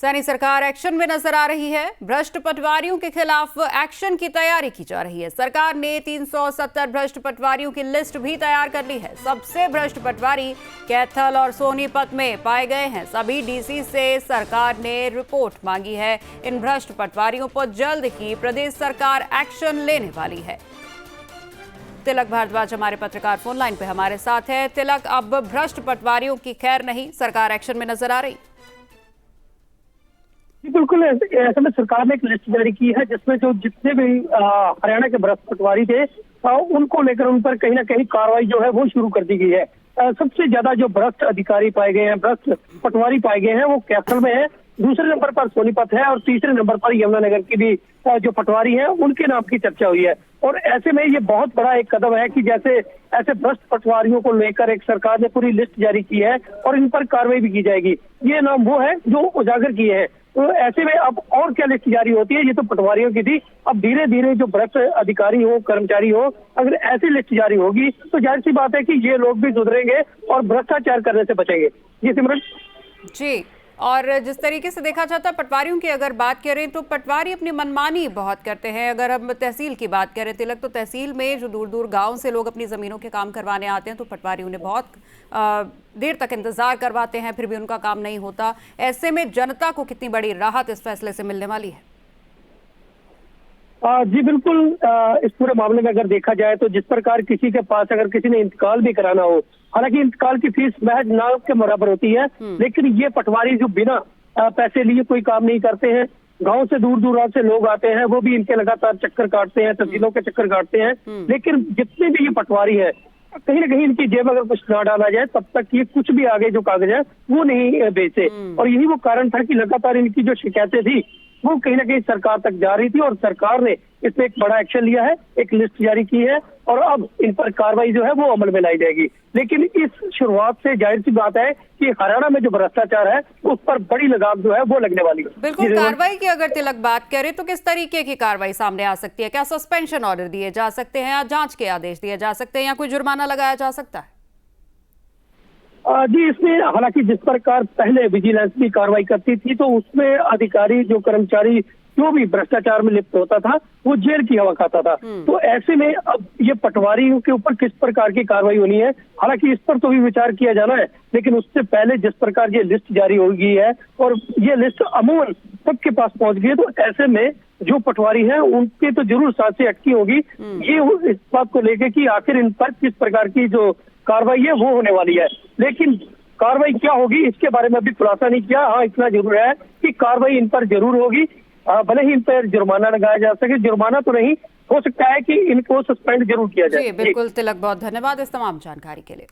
सैनी सरकार एक्शन में नजर आ रही है। भ्रष्ट पटवारियों के खिलाफ एक्शन की तैयारी की जा रही है। सरकार ने 370 भ्रष्ट पटवारियों की लिस्ट भी तैयार कर ली है। सबसे भ्रष्ट पटवारी कैथल और सोनीपत में पाए गए हैं। सभी डीसी से सरकार ने रिपोर्ट मांगी है। इन भ्रष्ट पटवारियों पर जल्द ही प्रदेश सरकार एक्शन लेने वाली है। तिलक भारद्वाज हमारे पत्रकार फोन लाइन पे हमारे साथ है। तिलक, अब भ्रष्ट पटवारियों की खैर नहीं, सरकार एक्शन में नजर आ रही। बिल्कुल, ऐसे में सरकार ने एक लिस्ट जारी की है जिसमें जो जितने भी हरियाणा के भ्रष्ट पटवारी थे उनको लेकर उन पर कहीं ना कहीं कार्रवाई जो है वो शुरू कर दी गई है। सबसे ज्यादा जो भ्रष्ट अधिकारी पाए गए हैं, भ्रष्ट पटवारी पाए गए हैं, वो कैथल में है। दूसरे नंबर पर सोनीपत है और तीसरे नंबर पर यमुनानगर की भी जो पटवारी है उनके नाम की चर्चा हुई है। और ऐसे में ये बहुत बड़ा एक कदम है कि जैसे ऐसे भ्रष्ट पटवारियों को लेकर एक सरकार ने पूरी लिस्ट जारी की है और इन पर कार्रवाई भी की जाएगी। ये नाम वो है जो उजागर किए हैं। तो ऐसे में अब और क्या लिस्ट जारी होती है? ये तो पटवारियों की थी। अब धीरे धीरे जो भ्रष्ट अधिकारी हो, कर्मचारी हो, अगर ऐसी लिस्ट जारी होगी तो जाहिर सी बात है कि ये लोग भी सुधरेंगे और भ्रष्टाचार करने से बचेंगे। जी सिमरन जी, और जिस तरीके से देखा जाता है पटवारियों की अगर बात करें तो पटवारी अपनी मनमानी बहुत करते हैं। अगर हम तहसील की बात करें तिलक, तो तहसील में जो दूर दूर गांव से लोग अपनी ज़मीनों के काम करवाने आते हैं तो पटवारी उन्हें बहुत देर तक इंतजार करवाते हैं, फिर भी उनका काम नहीं होता। ऐसे में जनता को कितनी बड़ी राहत इस फैसले से मिलने वाली है? जी बिल्कुल, इस पूरे मामले में अगर देखा जाए तो जिस प्रकार किसी के पास अगर किसी ने इंतकाल भी कराना हो, हालांकि इंतकाल की फीस महज नाम के बराबर होती है, लेकिन ये पटवारी जो बिना पैसे लिए कोई काम नहीं करते हैं। गांव से दूर दूर से लोग आते हैं, वो भी इनके लगातार चक्कर काटते हैं, तहसीलों के चक्कर काटते हैं। लेकिन जितने भी ये पटवारी है, कहीं ना कहीं इनकी जेब अगर कुछ ना डाला जाए तब तक ये कुछ भी आगे जो कागज है वो नहीं बेचे। और यही वो कारण था कि लगातार इनकी जो शिकायतें थी वो कहीं ना कहीं सरकार तक जा रही थी और सरकार ने इस पे एक बड़ा एक्शन लिया है, एक लिस्ट जारी की है और अब इन पर कार्रवाई जो है वो अमल में लाई जाएगी। लेकिन इस शुरुआत से जाहिर सी बात है कि हरियाणा में जो भ्रष्टाचार है उस पर बड़ी लगाम जो है वो लगने वाली है। बिल्कुल, कार्रवाई की अगर तिलक बात करें तो किस तरीके की कार्रवाई सामने आ सकती है? क्या सस्पेंशन ऑर्डर दिए जा सकते हैं या जांच के आदेश दिए जा सकते हैं या कोई जुर्माना लगाया जा सकता है? जी, इसमें हालांकि जिस प्रकार पहले विजिलेंस भी कार्रवाई करती थी तो उसमें अधिकारी जो कर्मचारी जो भी भ्रष्टाचार में लिप्त होता था वो जेल की हवा खाता था। तो ऐसे में अब ये पटवारियों के ऊपर किस प्रकार की कार्रवाई होनी है, हालांकि इस पर तो भी विचार किया जाना है, लेकिन उससे पहले जिस प्रकार ये लिस्ट जारी हो गई है और ये लिस्ट अमूमन सबके पास पहुंच गई है, तो ऐसे में जो पटवारी हैं उनके तो जरूर सांसें अटकी होगी। ये इस बात को लेकर कि आखिर इन पर किस प्रकार की जो कार्रवाई है वो होने वाली है, लेकिन कार्रवाई क्या होगी इसके बारे में अभी खुलासा नहीं किया। हाँ, इतना जरूर है कि कार्रवाई इन पर जरूर होगी। भले ही इन पर जुर्माना लगाया जा सके, जुर्माना तो नहीं, हो सकता है कि इनको सस्पेंड जरूर किया जाए। जी बिल्कुल तिलक, बहुत धन्यवाद इस तमाम जानकारी के लिए।